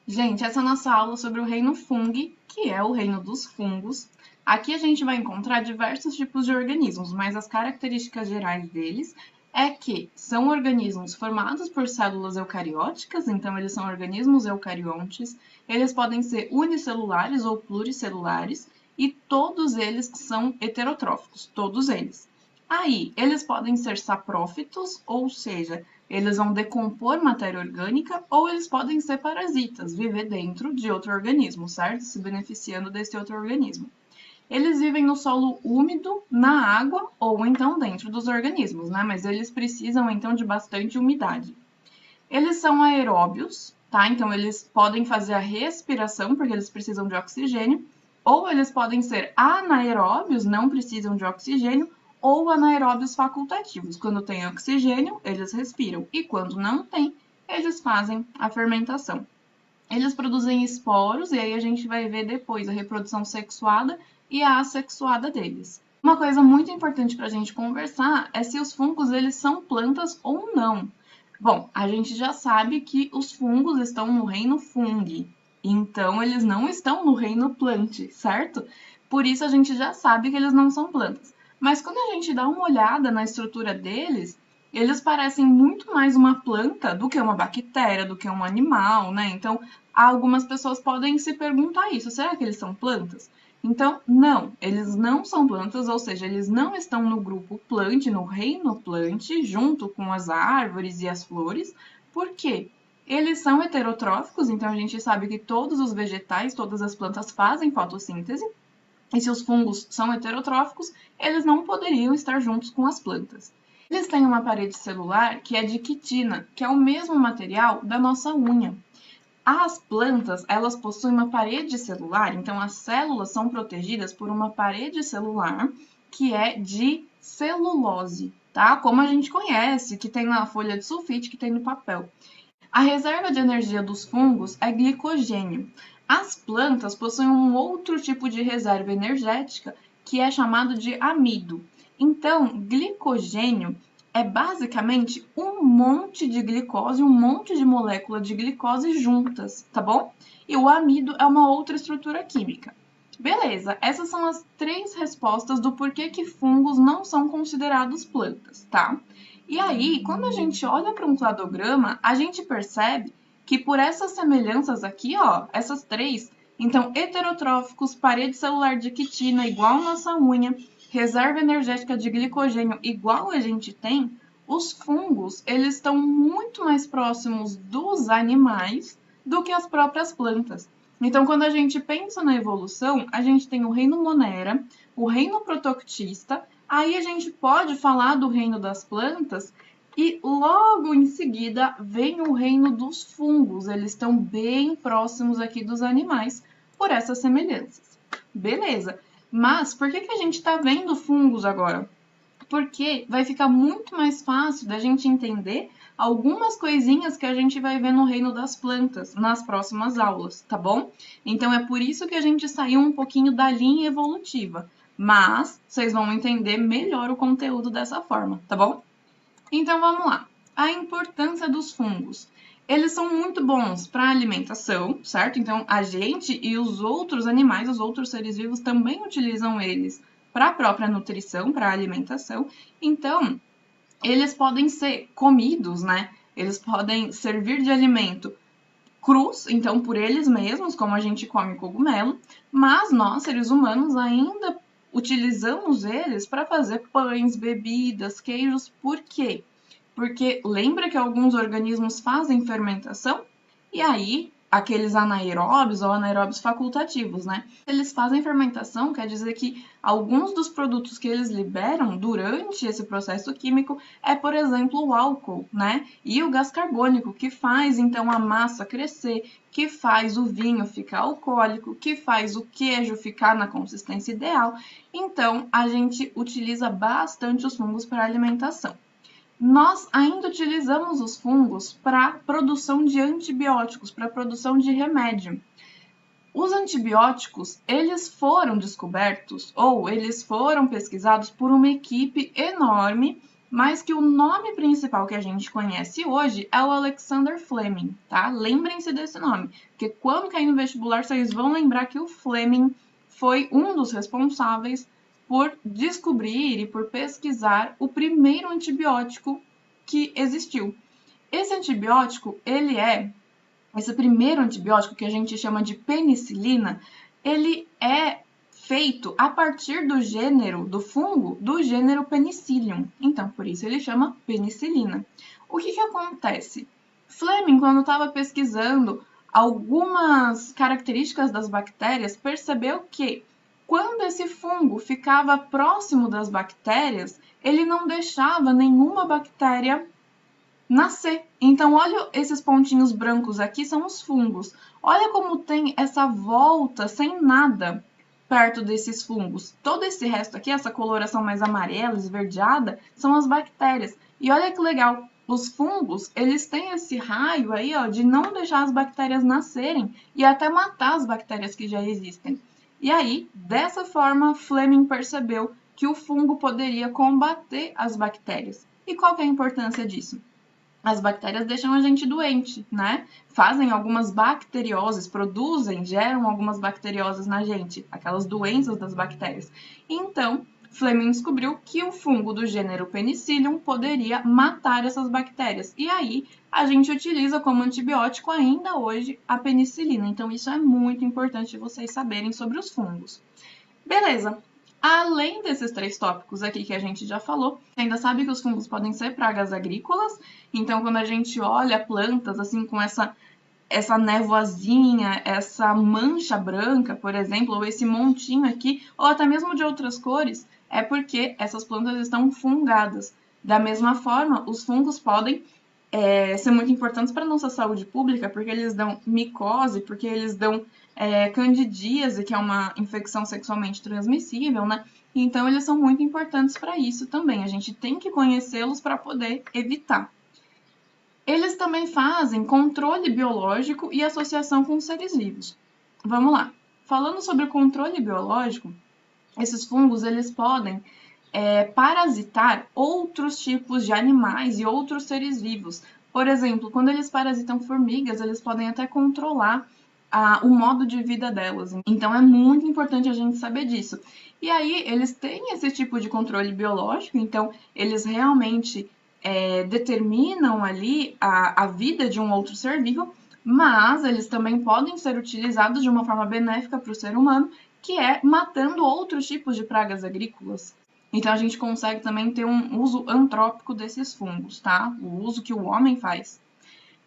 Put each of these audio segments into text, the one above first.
Gente, essa é a nossa aula sobre o reino fungi, que é o reino dos fungos. Aqui a gente vai encontrar diversos tipos de organismos, mas as características gerais deles é que são organismos formados por células eucarióticas, então eles são organismos eucariontes, eles podem ser unicelulares ou pluricelulares, e todos eles são heterotróficos, todos eles. Aí, eles podem ser saprófitos, ou seja, eles vão decompor matéria orgânica, ou eles podem ser parasitas, viver dentro de outro organismo, certo? Se beneficiando desse outro organismo. Eles vivem no solo úmido, na água ou então dentro dos organismos, né? Mas eles precisam então de bastante umidade. Eles são aeróbios, tá? Então eles podem fazer a respiração porque eles precisam de oxigênio, ou eles podem ser anaeróbios, não precisam de oxigênio, ou anaeróbios facultativos. Quando tem oxigênio, eles respiram, e quando não tem, eles fazem a fermentação. Eles produzem esporos, e aí a gente vai ver depois a reprodução sexuada e a assexuada deles. Uma coisa muito importante para a gente conversar é se os fungos eles são plantas ou não. Bom, a gente já sabe que os fungos estão no reino fungi, então eles não estão no reino plant, certo? Por isso a gente já sabe que eles não são plantas. Mas quando a gente dá uma olhada na estrutura deles, eles parecem muito mais uma planta do que uma bactéria, do que um animal, né? Então, algumas pessoas podem se perguntar isso: será que eles são plantas? Então, não, eles não são plantas, ou seja, eles não estão no grupo plant, no reino plant, junto com as árvores e as flores. Por quê? Eles são heterotróficos, então a gente sabe que todos os vegetais, todas as plantas fazem fotossíntese, e se os fungos são heterotróficos, eles não poderiam estar juntos com as plantas. Eles têm uma parede celular que é de quitina, que é o mesmo material da nossa unha. As plantas, elas possuem uma parede celular, então as células são protegidas por uma parede celular que é de celulose, tá? Como a gente conhece, que tem na folha de sulfite, que tem no papel. A reserva de energia dos fungos é glicogênio. As plantas possuem um outro tipo de reserva energética que é chamado de amido. Então, glicogênio é basicamente um monte de glicose, um monte de molécula de glicose juntas, tá bom? E o amido é uma outra estrutura química. Beleza, essas são as três respostas do porquê que fungos não são considerados plantas, tá? E aí, quando a gente olha para um cladograma, a gente percebe que por essas semelhanças aqui, ó, essas três, então heterotróficos, parede celular de quitina igual nossa unha, reserva energética de glicogênio igual a gente tem, os fungos, eles estão muito mais próximos dos animais do que as próprias plantas. Então, quando a gente pensa na evolução, a gente tem o reino Monera, o reino Protoctista, aí a gente pode falar do reino das plantas e logo em seguida vem o reino dos fungos. Eles estão bem próximos aqui dos animais por essas semelhanças. Beleza, mas por que a gente está vendo fungos agora? Porque vai ficar muito mais fácil da gente entender algumas coisinhas que a gente vai ver no reino das plantas nas próximas aulas, tá bom? Então é por isso que a gente saiu um pouquinho da linha evolutiva, mas vocês vão entender melhor o conteúdo dessa forma, tá bom? Então vamos lá. A importância dos fungos. Eles são muito bons para alimentação, certo? Então a gente e os outros animais, os outros seres vivos também utilizam eles para a própria nutrição, para a alimentação. Então, eles podem ser comidos, né? Eles podem servir de alimento crus, então por eles mesmos, como a gente come cogumelo, mas nós, seres humanos, ainda utilizamos eles para fazer pães, bebidas, queijos. Por quê? Porque lembra que alguns organismos fazem fermentação? E aí, aqueles anaeróbios ou anaeróbios facultativos, né? Eles fazem fermentação, quer dizer que alguns dos produtos que eles liberam durante esse processo químico é, por exemplo, o álcool, né? E o gás carbônico, que faz então a massa crescer, que faz o vinho ficar alcoólico, que faz o queijo ficar na consistência ideal. Então, a gente utiliza bastante os fungos para alimentação. Nós ainda utilizamos os fungos para produção de antibióticos, para produção de remédio. Os antibióticos, eles foram descobertos ou eles foram pesquisados por uma equipe enorme, mas que o nome principal que a gente conhece hoje é o Alexander Fleming, tá? Lembrem-se desse nome, porque quando cair no vestibular, vocês vão lembrar que o Fleming foi um dos responsáveis por descobrir e por pesquisar o primeiro antibiótico que existiu. Esse primeiro antibiótico que a gente chama de penicilina, ele é feito a partir do fungo do gênero Penicillium. Então, por isso ele chama penicilina. O que acontece? Fleming, quando estava pesquisando algumas características das bactérias, percebeu que quando esse fungo ficava próximo das bactérias, ele não deixava nenhuma bactéria nascer. Então, olha esses pontinhos brancos aqui, são os fungos. Olha como tem essa volta sem nada perto desses fungos. Todo esse resto aqui, essa coloração mais amarela, esverdeada, são as bactérias. E olha que legal, os fungos, eles têm esse raio aí, ó, de não deixar as bactérias nascerem e até matar as bactérias que já existem. E aí, dessa forma, Fleming percebeu que o fungo poderia combater as bactérias. E qual que é a importância disso? As bactérias deixam a gente doente, né? Fazem algumas bacterioses, geram algumas bacterioses na gente, aquelas doenças das bactérias. Então, Fleming descobriu que o fungo do gênero Penicillium poderia matar essas bactérias. E aí, a gente utiliza como antibiótico ainda hoje a penicilina. Então, isso é muito importante vocês saberem sobre os fungos. Beleza. Além desses 3 tópicos aqui que a gente já falou, ainda sabe que os fungos podem ser pragas agrícolas. Então, quando a gente olha plantas assim com essa névoazinha, essa mancha branca, por exemplo, ou esse montinho aqui, ou até mesmo de outras cores, é porque essas plantas estão fungadas. Da mesma forma, os fungos podem ser muito importantes para a nossa saúde pública, porque eles dão micose, porque eles dão candidíase, que é uma infecção sexualmente transmissível, né? Então, eles são muito importantes para isso também. A gente tem que conhecê-los para poder evitar. Eles também fazem controle biológico e associação com seres vivos. Vamos lá. Falando sobre o controle biológico, esses fungos, eles podem parasitar outros tipos de animais e outros seres vivos. Por exemplo, quando eles parasitam formigas, eles podem até controlar o modo de vida delas. Então, é muito importante a gente saber disso. E aí, eles têm esse tipo de controle biológico, então, eles realmente determinam ali a vida de um outro ser vivo, mas eles também podem ser utilizados de uma forma benéfica para o ser humano, que é matando outros tipos de pragas agrícolas. Então, a gente consegue também ter um uso antrópico desses fungos, tá? O uso que o homem faz.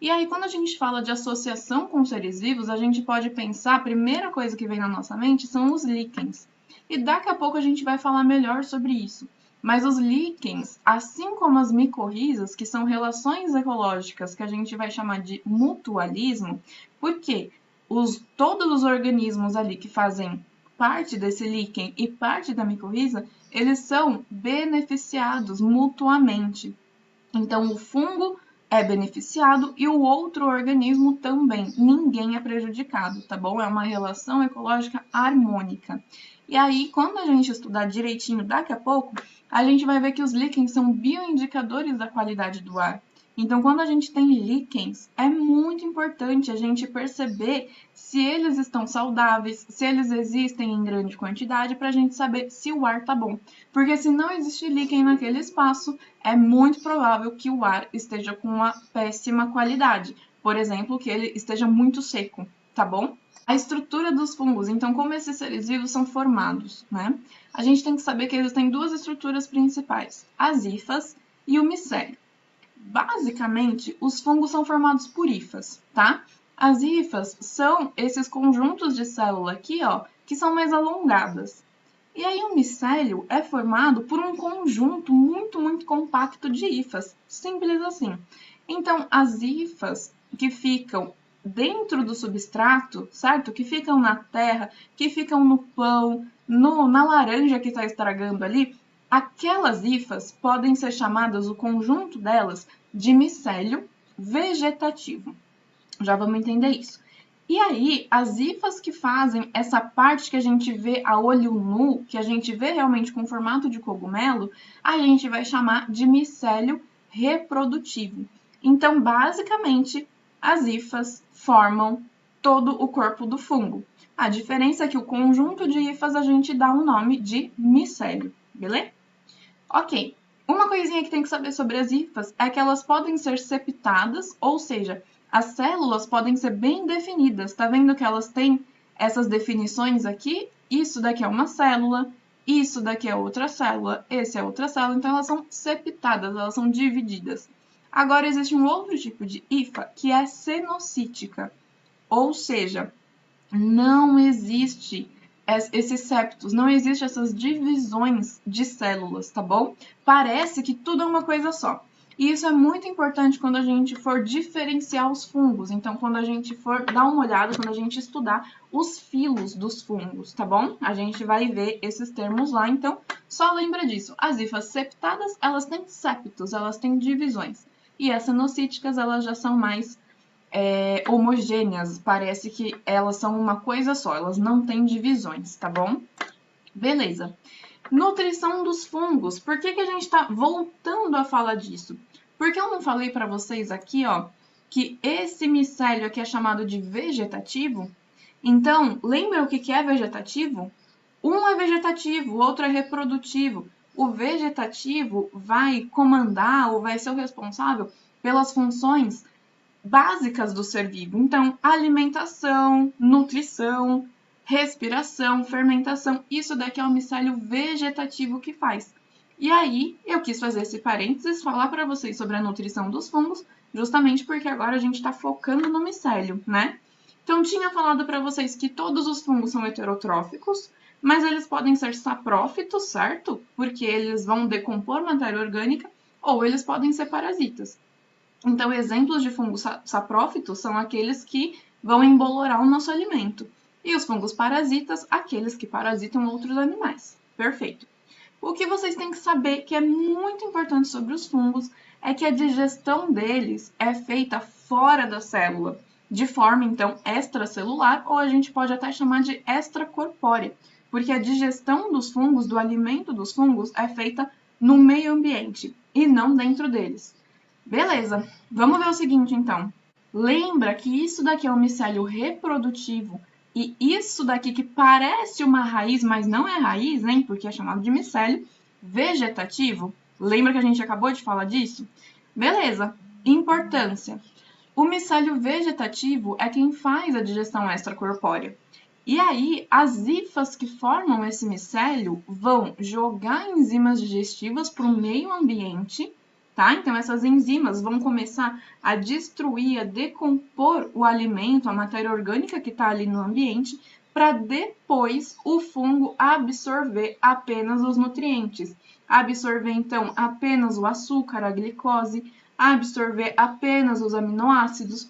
E aí, quando a gente fala de associação com seres vivos, a gente pode pensar, a primeira coisa que vem na nossa mente são os líquens. E daqui a pouco a gente vai falar melhor sobre isso. Mas os líquens, assim como as micorrizas, que são relações ecológicas que a gente vai chamar de mutualismo, porque todos os organismos ali que fazem parte desse líquen e parte da micorriza, eles são beneficiados mutuamente. Então, o fungo é beneficiado e o outro organismo também. Ninguém é prejudicado, tá bom? É uma relação ecológica harmônica. E aí, quando a gente estudar direitinho daqui a pouco, a gente vai ver que os líquens são bioindicadores da qualidade do ar. Então, quando a gente tem líquens, é muito importante a gente perceber se eles estão saudáveis, se eles existem em grande quantidade, para a gente saber se o ar está bom. Porque se não existe líquen naquele espaço, é muito provável que o ar esteja com uma péssima qualidade. Por exemplo, que ele esteja muito seco, tá bom? A estrutura dos fungos, então como esses seres vivos são formados, né? A gente tem que saber que eles têm 2 estruturas principais, as hifas e o micélio. Basicamente, os fungos são formados por hifas, tá? As hifas são esses conjuntos de célula aqui, ó, que são mais alongadas. E aí o micélio é formado por um conjunto muito, muito compacto de hifas, simples assim. Então, as hifas que ficam dentro do substrato, certo? Que ficam na terra, que ficam no pão, na laranja que está estragando ali, aquelas hifas podem ser chamadas, o conjunto delas, de micélio vegetativo. Já vamos entender isso. E aí, as hifas que fazem essa parte que a gente vê a olho nu, que a gente vê realmente com formato de cogumelo, a gente vai chamar de micélio reprodutivo. Então, basicamente, as hifas formam todo o corpo do fungo. A diferença é que o conjunto de hifas a gente dá o nome de micélio, beleza? Ok. Uma coisinha que tem que saber sobre as hifas é que elas podem ser septadas, ou seja, as células podem ser bem definidas. Tá vendo que elas têm essas definições aqui? Isso daqui é uma célula, isso daqui é outra célula, esse é outra célula. Então, elas são septadas, elas são divididas. Agora, existe um outro tipo de hifa que é cenocítica, ou seja, não existe esses septos, não existe essas divisões de células, tá bom? Parece que tudo é uma coisa só. E isso é muito importante quando a gente for diferenciar os fungos. Então, quando a gente for dar uma olhada, quando a gente estudar os filos dos fungos, tá bom? A gente vai ver esses termos lá, então só lembra disso. As hifas septadas, elas têm septos, elas têm divisões. E as cenocíticas, elas já são mais homogêneas, parece que elas são uma coisa só, elas não têm divisões, tá bom? Beleza. Nutrição dos fungos. Por que que a gente está voltando a falar disso? Porque eu não falei para vocês aqui, ó, que esse micélio aqui é chamado de vegetativo? Então, lembra o que é vegetativo? Um é vegetativo, o outro é reprodutivo. O vegetativo vai comandar ou vai ser o responsável pelas funções básicas do ser vivo. Então, alimentação, nutrição, respiração, fermentação, isso daqui é o micélio vegetativo que faz. E aí, eu quis fazer esse parênteses, falar para vocês sobre a nutrição dos fungos, justamente porque agora a gente está focando no micélio, né? Então, tinha falado para vocês que todos os fungos são heterotróficos, mas eles podem ser saprófitos, certo? Porque eles vão decompor matéria orgânica, ou eles podem ser parasitas. Então, exemplos de fungos saprófitos são aqueles que vão embolorar o nosso alimento. E os fungos parasitas, aqueles que parasitam outros animais. Perfeito. O que vocês têm que saber, que é muito importante sobre os fungos, é que a digestão deles é feita fora da célula, de forma, então, extracelular, ou a gente pode até chamar de extracorpórea, porque a digestão dos fungos, do alimento dos fungos, é feita no meio ambiente e não dentro deles. Beleza, vamos ver o seguinte então. Lembra que isso daqui é um micélio reprodutivo e isso daqui que parece uma raiz, mas não é raiz, hein? Porque é chamado de micélio vegetativo. Lembra que a gente acabou de falar disso? Beleza, importância. O micélio vegetativo é quem faz a digestão extracorpórea. E aí, as hifas que formam esse micélio vão jogar enzimas digestivas para o meio ambiente. Tá? Então, essas enzimas vão começar a destruir, a decompor o alimento, a matéria orgânica que está ali no ambiente, para depois o fungo absorver apenas os nutrientes. Absorver, então, apenas o açúcar, a glicose, absorver apenas os aminoácidos.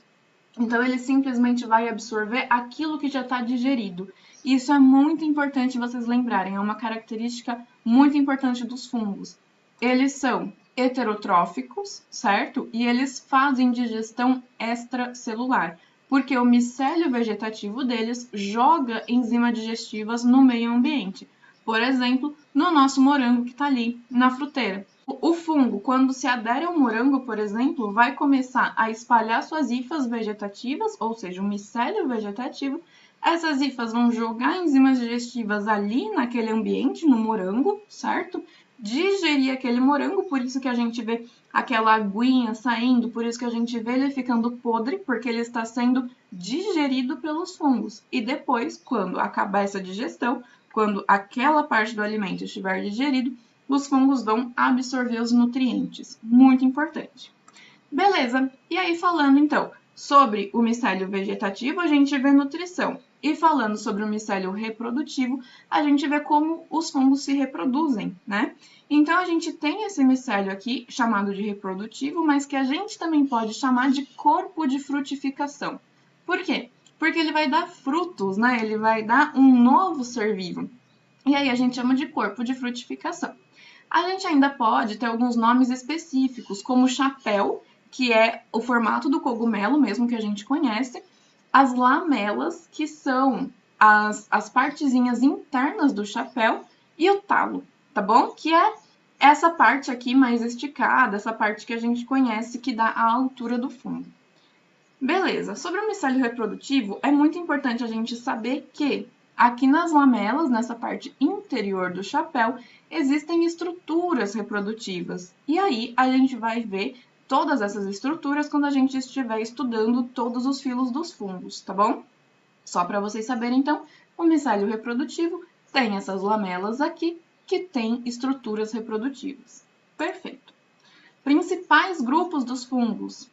Então, ele simplesmente vai absorver aquilo que já está digerido. Isso é muito importante vocês lembrarem, é uma característica muito importante dos fungos. Eles são heterotróficos, certo? E eles fazem digestão extracelular, porque o micélio vegetativo deles joga enzimas digestivas no meio ambiente. Por exemplo, no nosso morango que está ali na fruteira. O fungo, quando se adere ao morango, por exemplo, vai começar a espalhar suas hifas vegetativas, ou seja, o micélio vegetativo. Essas hifas vão jogar enzimas digestivas ali naquele ambiente, no morango, certo? Digerir aquele morango, por isso que a gente vê aquela aguinha saindo, por isso que a gente vê ele ficando podre, porque ele está sendo digerido pelos fungos. E depois, quando acabar essa digestão, quando aquela parte do alimento estiver digerido, os fungos vão absorver os nutrientes. Muito importante. Beleza, e aí falando então sobre o micélio vegetativo, a gente vê nutrição. E falando sobre o micélio reprodutivo, a gente vê como os fungos se reproduzem, né? Então, a gente tem esse micélio aqui, chamado de reprodutivo, mas que a gente também pode chamar de corpo de frutificação. Por quê? Porque ele vai dar frutos, né? Ele vai dar um novo ser vivo. E aí a gente chama de corpo de frutificação. A gente ainda pode ter alguns nomes específicos, como chapéu, que é o formato do cogumelo mesmo que a gente conhece, as lamelas, que são as partezinhas internas do chapéu, e o talo, tá bom? Que é essa parte aqui mais esticada, essa parte que a gente conhece que dá a altura do fungo. Beleza, sobre o micélio reprodutivo, é muito importante a gente saber que aqui nas lamelas, nessa parte interior do chapéu, existem estruturas reprodutivas. E aí a gente vai ver todas essas estruturas quando a gente estiver estudando todos os filos dos fungos, tá bom? Só para vocês saberem, então, o micélio reprodutivo tem essas lamelas aqui que têm estruturas reprodutivas. Perfeito. Principais grupos dos fungos: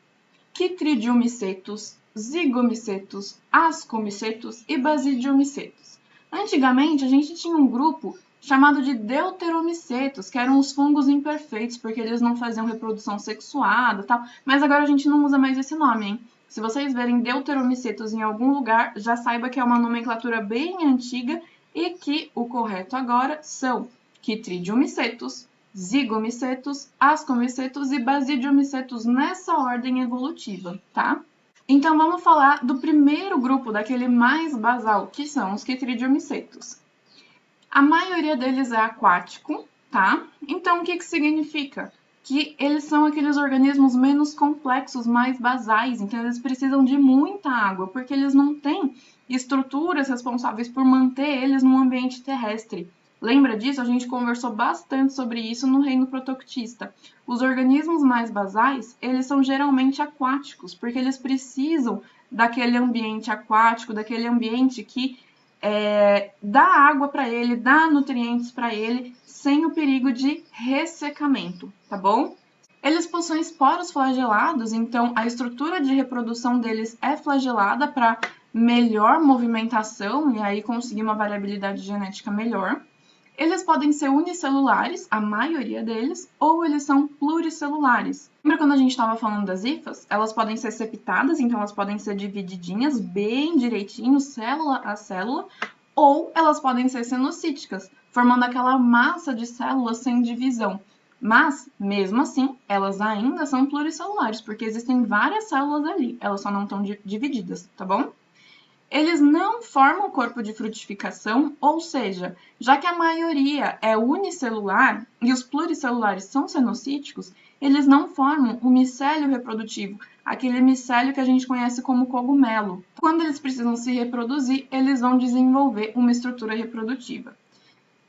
Chytridiomycetus, Zygomycetus, Ascomycetus e Basidiomycetus. Antigamente, a gente tinha um grupo chamado de Deuteromycetus, que eram os fungos imperfeitos, porque eles não faziam reprodução sexuada e tal, mas agora a gente não usa mais esse nome, hein? Se vocês verem Deuteromycetus em algum lugar, já saiba que é uma nomenclatura bem antiga e que o correto agora são Chytridiomycetus, Zygomycetus, Ascomycetus e Basidiomycetus nessa ordem evolutiva, tá? Então vamos falar do primeiro grupo, daquele mais basal, que são os Chytridiomycetus. A maioria deles é aquático, tá? Então o que significa? Que eles são aqueles organismos menos complexos, mais basais, então eles precisam de muita água, porque eles não têm estruturas responsáveis por manter eles num ambiente terrestre. Lembra disso? A gente conversou bastante sobre isso no reino protoctista. Os organismos mais basais, eles são geralmente aquáticos, porque eles precisam daquele ambiente aquático, daquele ambiente que dá água para ele, dá nutrientes para ele, sem o perigo de ressecamento, tá bom? Eles possuem esporos flagelados, então a estrutura de reprodução deles é flagelada para melhor movimentação e aí conseguir uma variabilidade genética melhor. Eles podem ser unicelulares, a maioria deles, ou eles são pluricelulares. Lembra quando a gente estava falando das hifas? Elas podem ser septadas, então elas podem ser divididinhas bem direitinho, célula a célula, ou elas podem ser cenocíticas, formando aquela massa de células sem divisão. Mas, mesmo assim, elas ainda são pluricelulares, porque existem várias células ali, elas só não estão divididas, tá bom? Eles não formam corpo de frutificação, ou seja, já que a maioria é unicelular e os pluricelulares são cenocíticos, eles não formam o micélio reprodutivo, aquele micélio que a gente conhece como cogumelo. Quando eles precisam se reproduzir, eles vão desenvolver uma estrutura reprodutiva.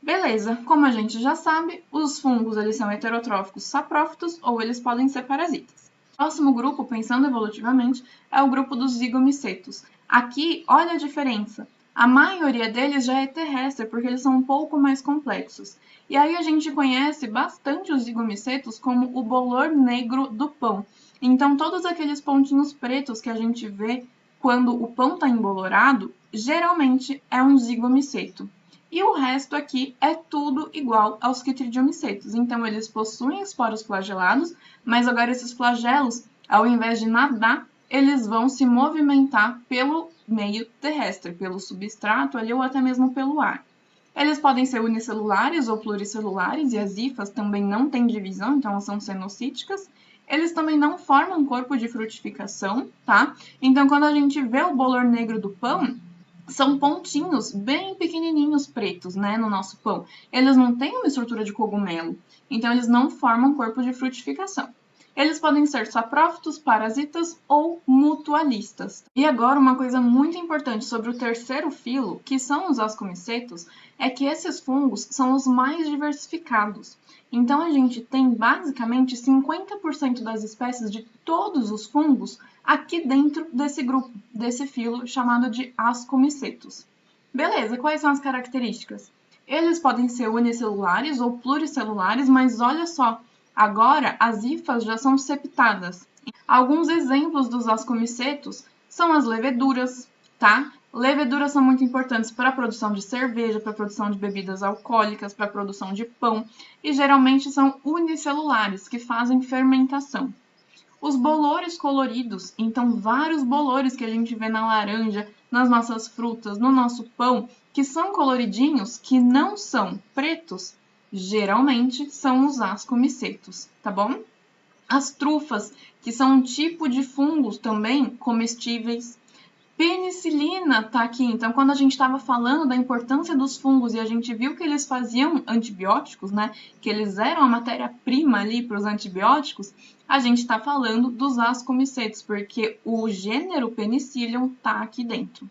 Beleza, como a gente já sabe, os fungos eles são heterotróficos saprófitos ou eles podem ser parasitas. O próximo grupo, pensando evolutivamente, é o grupo dos zigomycetos. Aqui, olha a diferença. A maioria deles já é terrestre, porque eles são um pouco mais complexos. E aí a gente conhece bastante os zigomycetos como o bolor negro do pão. Então, todos aqueles pontinhos pretos que a gente vê quando o pão está embolorado, geralmente é um zigomyceto. E o resto aqui é tudo igual aos chytridiomycetos. Então, eles possuem esporos flagelados, mas agora esses flagelos, ao invés de nadar, eles vão se movimentar pelo meio terrestre, pelo substrato ali ou até mesmo pelo ar. Eles podem ser unicelulares ou pluricelulares, e as hifas também não têm divisão, então elas são cenocíticas. Eles também não formam corpo de frutificação, tá? Então, quando a gente vê o bolor negro do pão, são pontinhos bem pequenininhos pretos, né, no nosso pão. Eles não têm uma estrutura de cogumelo, então eles não formam corpo de frutificação. Eles podem ser saprófitos, parasitas ou mutualistas. E agora, uma coisa muito importante sobre o terceiro filo, que são os ascomycetos, é que esses fungos são os mais diversificados. Então, a gente tem basicamente 50% das espécies de todos os fungos aqui dentro desse grupo, desse filo chamado de ascomycetos. Beleza, quais são as características? Eles podem ser unicelulares ou pluricelulares, mas olha só, agora as hifas já são septadas. Alguns exemplos dos ascomycetos são as leveduras, tá? Leveduras são muito importantes para a produção de cerveja, para a produção de bebidas alcoólicas, para a produção de pão, e geralmente são unicelulares, que fazem fermentação. Os bolores coloridos, então vários bolores que a gente vê na laranja, nas nossas frutas, no nosso pão, que são coloridinhos, que não são pretos, geralmente são os ascomycetos, tá bom? As trufas, que são um tipo de fungos também comestíveis. Penicilina tá aqui. Então, quando a gente estava falando da importância dos fungos e a gente viu que eles faziam antibióticos, né? Que eles eram a matéria-prima ali para os antibióticos, a gente está falando dos ascomicetos, porque o gênero Penicillium tá aqui dentro.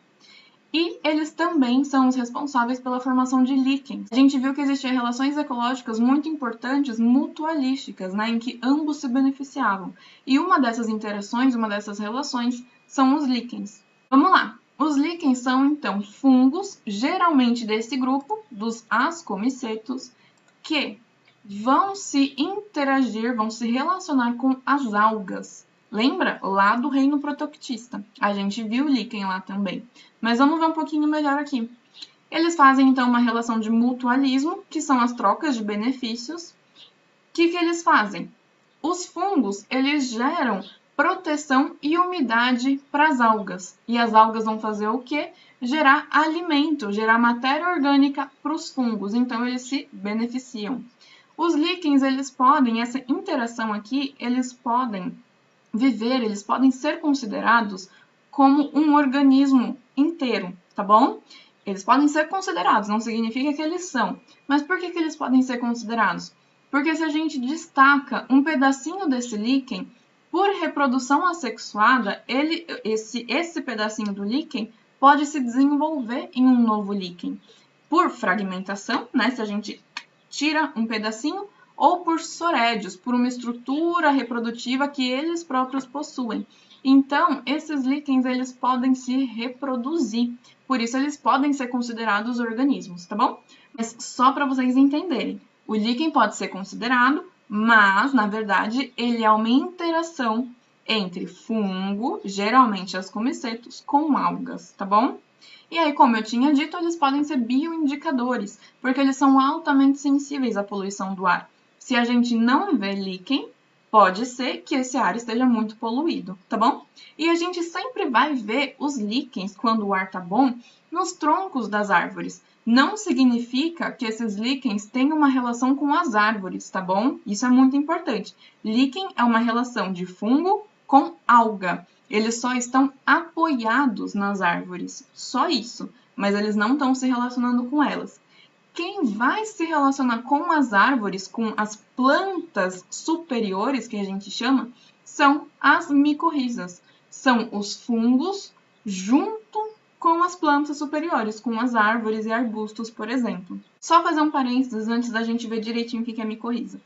E eles também são os responsáveis pela formação de líquens. A gente viu que existiam relações ecológicas muito importantes, mutualísticas, né, em que ambos se beneficiavam. E uma dessas interações, uma dessas relações, são os líquens. Vamos lá! Os líquens são, então, fungos, geralmente desse grupo, dos ascomicetos, que vão se interagir, vão se relacionar com as algas. Lembra? Lá do reino protoctista. A gente viu o líquen lá também. Mas vamos ver um pouquinho melhor aqui. Eles fazem, então, uma relação de mutualismo, que são as trocas de benefícios. O que eles fazem? Os fungos, eles geram proteção e umidade para as algas. E as algas vão fazer o quê? Gerar alimento, gerar matéria orgânica para os fungos. Então, eles se beneficiam. Os líquens, eles podem, essa interação aqui, eles podem viver, eles podem ser considerados como um organismo inteiro, tá bom? Eles podem ser considerados, não significa que eles são. Mas por que eles podem ser considerados? Porque se a gente destaca um pedacinho desse líquen, por reprodução assexuada, esse pedacinho do líquen pode se desenvolver em um novo líquen. Por fragmentação, né? Se a gente tira um pedacinho, ou por sorédios, por uma estrutura reprodutiva que eles próprios possuem. Então, esses líquens, eles podem se reproduzir, por isso eles podem ser considerados organismos, tá bom? Mas só para vocês entenderem, o líquen pode ser considerado, mas, na verdade, ele é uma interação entre fungo, geralmente ascomicetos, com algas, tá bom? E aí, como eu tinha dito, eles podem ser bioindicadores, porque eles são altamente sensíveis à poluição do ar. Se a gente não vê líquen, pode ser que esse ar esteja muito poluído, tá bom? E a gente sempre vai ver os líquens, quando o ar tá bom, nos troncos das árvores. Não significa que esses líquens têm uma relação com as árvores, tá bom? Isso é muito importante. Líquen é uma relação de fungo com alga. Eles só estão apoiados nas árvores, só isso, mas eles não estão se relacionando com elas. Quem vai se relacionar com as árvores, com as plantas superiores, que a gente chama, são as micorrizas. São os fungos junto com as plantas superiores, com as árvores e arbustos, por exemplo. Só fazer um parênteses antes da gente ver direitinho o que é micorriza.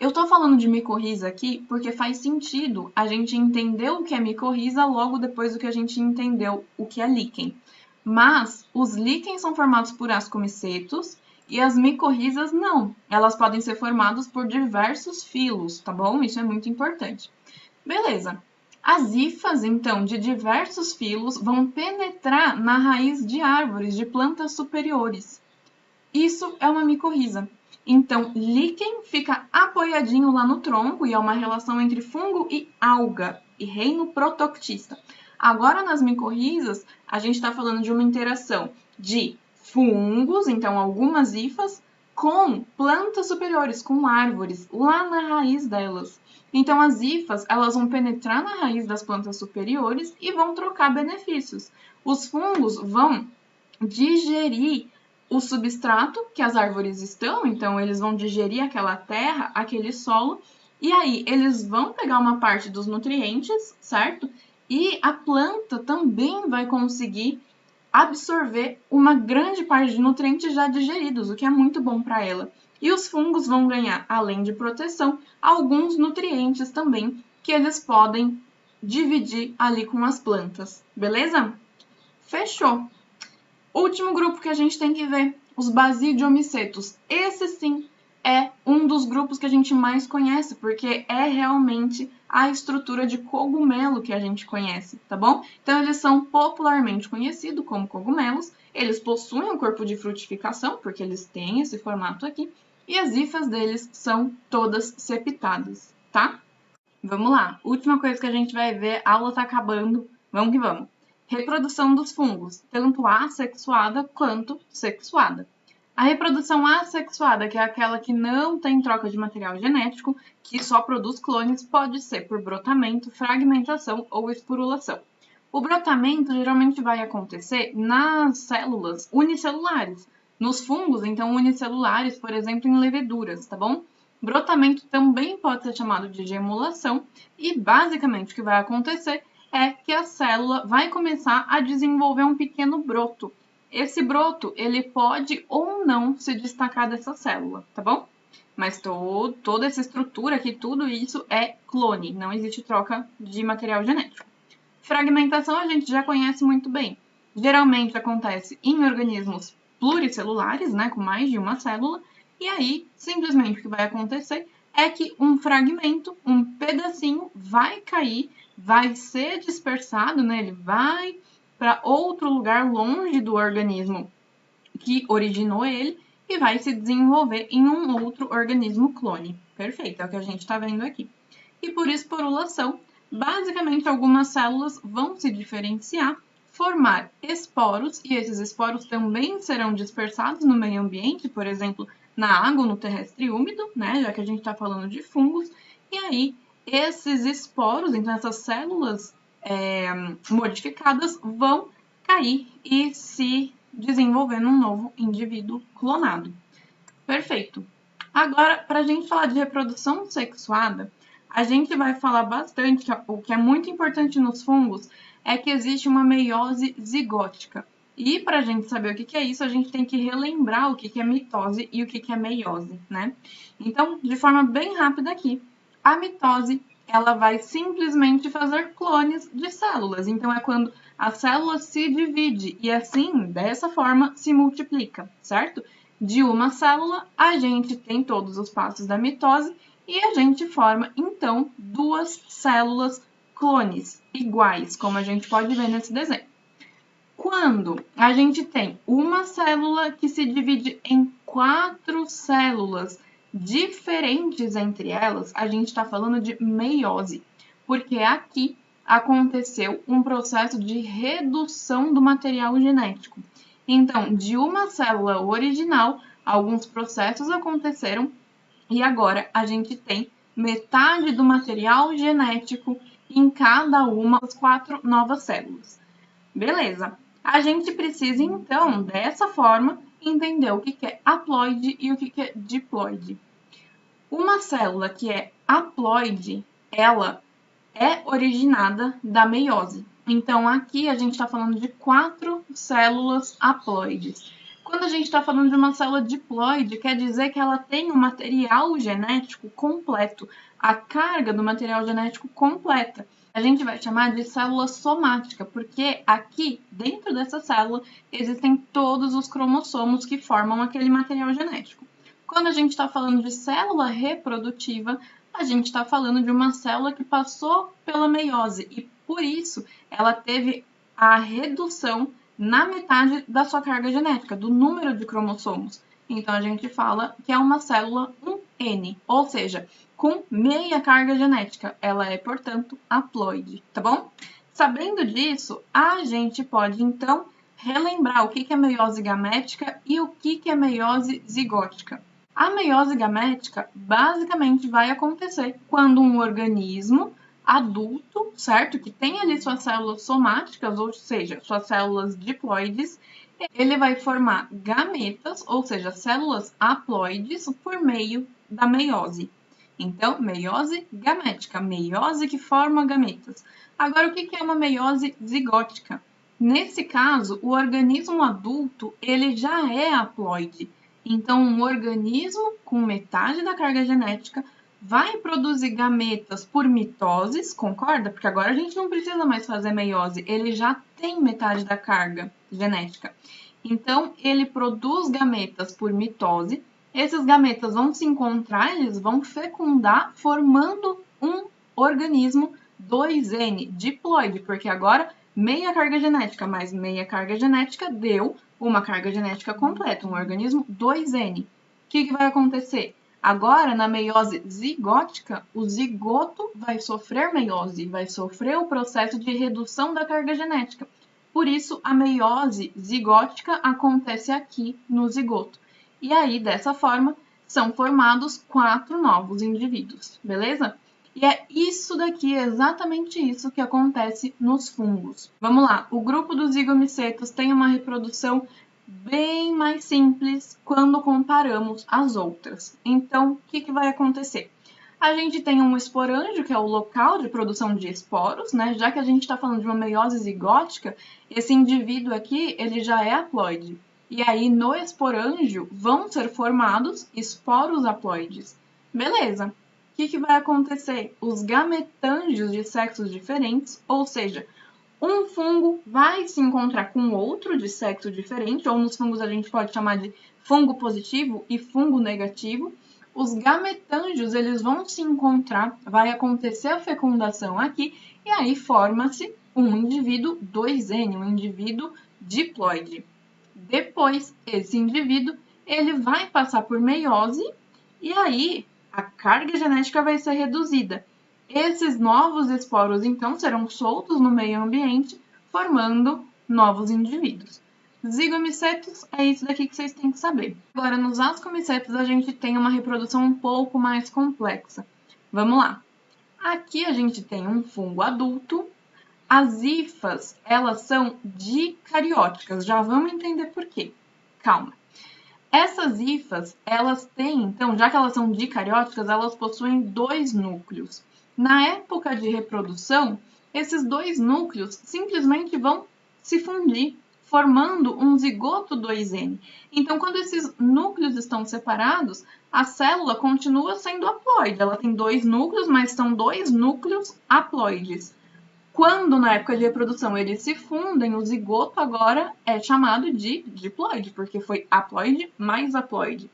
Eu tô falando de micorriza aqui porque faz sentido a gente entender o que é micorriza logo depois do que a gente entendeu o que é líquen. Mas os líquens são formados por ascomicetos e as micorrizas não. Elas podem ser formadas por diversos filos, tá bom? Isso é muito importante. Beleza. As hifas, então, de diversos filos vão penetrar na raiz de árvores, de plantas superiores. Isso é uma micorriza. Então, líquen fica apoiadinho lá no tronco e é uma relação entre fungo e alga, e reino protoctista. Agora, nas micorrizas, a gente está falando de uma interação de fungos, então algumas hifas, com plantas superiores, com árvores, lá na raiz delas. Então, as hifas, elas vão penetrar na raiz das plantas superiores e vão trocar benefícios. Os fungos vão digerir o substrato que as árvores estão, então eles vão digerir aquela terra, aquele solo, e aí eles vão pegar uma parte dos nutrientes, certo? E a planta também vai conseguir absorver uma grande parte de nutrientes já digeridos, o que é muito bom para ela. E os fungos vão ganhar, além de proteção, alguns nutrientes também que eles podem dividir ali com as plantas, beleza? Fechou! Último grupo que a gente tem que ver, os basidiomicetos. Esse sim é um dos grupos que a gente mais conhece, porque é realmente a estrutura de cogumelo que a gente conhece, tá bom? Então, eles são popularmente conhecidos como cogumelos, eles possuem um corpo de frutificação, porque eles têm esse formato aqui, e as hifas deles são todas septadas, tá? Vamos lá, última coisa que a gente vai ver, a aula tá acabando, vamos que vamos. Reprodução dos fungos, tanto assexuada quanto sexuada. A reprodução assexuada, que é aquela que não tem troca de material genético, que só produz clones, pode ser por brotamento, fragmentação ou esporulação. O brotamento geralmente vai acontecer nas células unicelulares. Nos fungos, então, unicelulares, por exemplo, em leveduras, tá bom? Brotamento também pode ser chamado de gemulação e, basicamente, o que vai acontecer é que a célula vai começar a desenvolver um pequeno broto. Esse broto, ele pode ou não se destacar dessa célula, tá bom? Mas toda essa estrutura aqui, tudo isso é clone, não existe troca de material genético. Fragmentação a gente já conhece muito bem. Geralmente acontece em organismos pluricelulares, né, com mais de uma célula, e aí simplesmente o que vai acontecer é que um fragmento, um pedacinho, vai cair, vai ser dispersado, né, ele vai para outro lugar longe do organismo que originou ele e vai se desenvolver em um outro organismo clone. Perfeito, é o que a gente está vendo aqui. E por esporulação, basicamente algumas células vão se diferenciar, formar esporos, e esses esporos também serão dispersados no meio ambiente, por exemplo, na água, no terrestre úmido, né, já que a gente está falando de fungos, e aí esses esporos, então essas células modificadas, vão cair e se desenvolver num novo indivíduo clonado. Perfeito. Agora, para a gente falar de reprodução sexuada, a gente vai falar bastante, o que é muito importante nos fungos é que existe uma meiose zigótica. E para a gente saber o que é isso, a gente tem que relembrar o que é mitose e o que é meiose, né? Então, de forma bem rápida aqui, a mitose, ela vai simplesmente fazer clones de células. Então, é quando a célula se divide e assim, dessa forma, se multiplica, certo? De uma célula, a gente tem todos os passos da mitose e a gente forma, então, duas células clones iguais, como a gente pode ver nesse desenho. Quando a gente tem uma célula que se divide em 4 células diferentes entre elas, a gente está falando de meiose, porque aqui aconteceu um processo de redução do material genético. Então, de uma célula original, alguns processos aconteceram e agora a gente tem metade do material genético em cada uma das 4 novas células. Beleza. A gente precisa, então, dessa forma, entender o que é haploide e o que é diploide. Uma célula que é haploide, ela é originada da meiose. Então, aqui a gente está falando de 4 células haploides. Quando a gente está falando de uma célula diploide, quer dizer que ela tem o material genético completo, a carga do material genético completa. A gente vai chamar de célula somática, porque aqui, dentro dessa célula, existem todos os cromossomos que formam aquele material genético. Quando a gente está falando de célula reprodutiva, a gente está falando de uma célula que passou pela meiose e, por isso, ela teve a redução na metade da sua carga genética, do número de cromossomos. Então, a gente fala que é uma célula 1N, ou seja, com meia carga genética. Ela é, portanto, haploide, tá bom? Sabendo disso, a gente pode, então, relembrar o que é meiose gamética e o que é meiose zigótica. A meiose gamética basicamente vai acontecer quando um organismo adulto, certo? Que tem ali suas células somáticas, ou seja, suas células diploides, ele vai formar gametas, ou seja, células haploides, por meio da meiose. Então, meiose gamética, meiose que forma gametas. Agora, o que é uma meiose zigótica? Nesse caso, o organismo adulto, ele já é haploide. Então, um organismo com metade da carga genética vai produzir gametas por mitoses, concorda? Porque agora a gente não precisa mais fazer meiose, ele já tem metade da carga genética. Então, ele produz gametas por mitose, esses gametas vão se encontrar, eles vão fecundar, formando um organismo 2N, diploide, porque agora meia carga genética mais meia carga genética deu uma carga genética completa, um organismo 2N. O que vai acontecer? Agora, na meiose zigótica, o zigoto vai sofrer meiose, vai sofrer o processo de redução da carga genética. Por isso, a meiose zigótica acontece aqui no zigoto. E aí, dessa forma, são formados 4 novos indivíduos, beleza? E é isso daqui, exatamente isso que acontece nos fungos. Vamos lá, o grupo dos zigomicetos tem uma reprodução bem mais simples quando comparamos as outras. Então, o que vai acontecer? A gente tem um esporângio, que é o local de produção de esporos, né? Já que a gente está falando de uma meiose zigótica, esse indivíduo aqui, ele já é haploide. E aí, no esporângio, vão ser formados esporos haploides. Beleza. O que vai acontecer? Os gametângios de sexos diferentes, ou seja, um fungo vai se encontrar com outro de sexo diferente, ou nos fungos a gente pode chamar de fungo positivo e fungo negativo. Os gametângios, eles vão se encontrar, vai acontecer a fecundação aqui, e aí forma-se um indivíduo 2N, um indivíduo diploide. Depois, esse indivíduo, ele vai passar por meiose, e aí a carga genética vai ser reduzida. Esses novos esporos, então, serão soltos no meio ambiente, formando novos indivíduos. Zigomicetos é isso daqui que vocês têm que saber. Agora, nos ascomicetos, a gente tem uma reprodução um pouco mais complexa. Vamos lá. Aqui a gente tem um fungo adulto. As hifas, elas são dicarióticas. Já vamos entender por quê. Calma. Essas hifas, elas têm, então, já que elas são dicarióticas, elas possuem 2 núcleos. Na época de reprodução, esses 2 núcleos simplesmente vão se fundir, formando um zigoto 2N. Então, quando esses núcleos estão separados, a célula continua sendo haploide. Ela tem 2 núcleos, mas são 2 núcleos haploides. Quando, na época de reprodução, eles se fundem, o zigoto agora é chamado de diploide, porque foi haploide mais haploide. O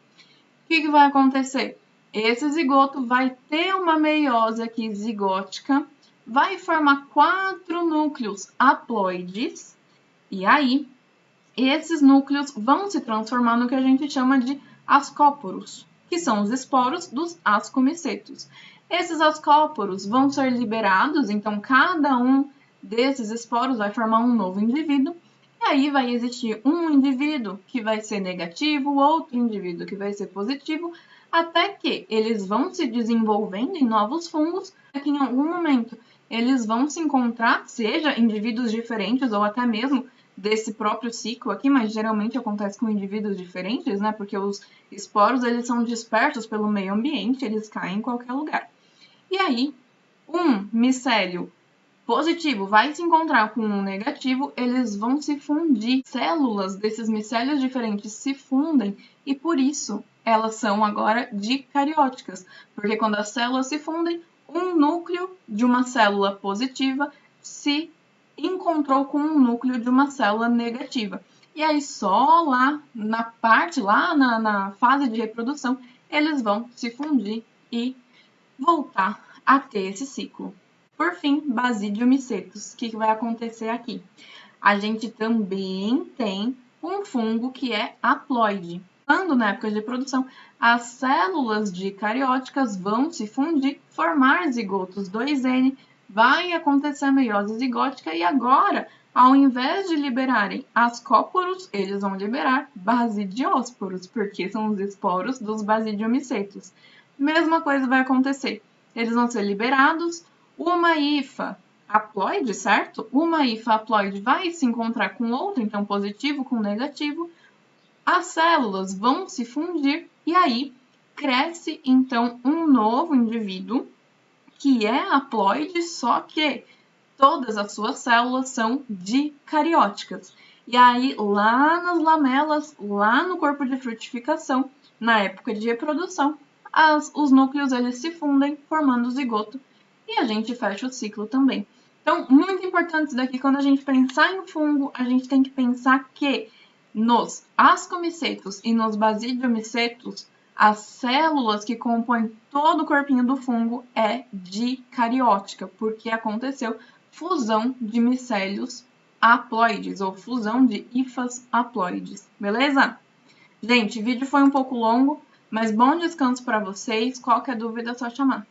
que vai acontecer? Esse zigoto vai ter uma meiose aqui zigótica, vai formar 4 núcleos haploides, e aí esses núcleos vão se transformar no que a gente chama de ascóporos, que são os esporos dos ascomicetos. Esses ascóporos vão ser liberados, então cada um desses esporos vai formar um novo indivíduo, e aí vai existir um indivíduo que vai ser negativo, outro indivíduo que vai ser positivo, até que eles vão se desenvolvendo em novos fungos, até que em algum momento eles vão se encontrar, seja indivíduos diferentes ou até mesmo desse próprio ciclo aqui, mas geralmente acontece com indivíduos diferentes, né? Porque os esporos, eles são dispersos pelo meio ambiente, eles caem em qualquer lugar. E aí, um micélio positivo vai se encontrar com um negativo, eles vão se fundir. Células desses micélios diferentes se fundem e por isso elas são agora dicarióticas, porque quando as células se fundem, um núcleo de uma célula positiva se encontrou com um núcleo de uma célula negativa. E aí só lá na parte, lá na fase de reprodução, eles vão se fundir e voltar a ter esse ciclo. Por fim, basidiomicetos. O que vai acontecer aqui? A gente também tem um fungo que é haploide. Quando, na época de reprodução, as células dicarióticas vão se fundir, formar zigotos 2N, vai acontecer a meiose zigótica e agora, ao invés de liberarem ascóporos, eles vão liberar basidiósporos, porque são os esporos dos basidiomicetos. Mesma coisa vai acontecer. Eles vão ser liberados. Uma hifa haploide, certo? Uma hifa haploide vai se encontrar com outra, então positivo com negativo. As células vão se fundir e aí cresce, então, um novo indivíduo que é haploide, só que todas as suas células são dicarióticas. E aí, lá nas lamelas, lá no corpo de frutificação, na época de reprodução, os núcleos eles se fundem, formando o zigoto, e a gente fecha o ciclo também. Então, muito importante isso daqui, quando a gente pensar em fungo, a gente tem que pensar que nos ascomicetos e nos basidiomicetos, as células que compõem todo o corpinho do fungo é dicariótica, porque aconteceu fusão de micélios haploides, ou fusão de hifas haploides, beleza? Gente, o vídeo foi um pouco longo, mas bom descanso para vocês. Qualquer dúvida é só chamar.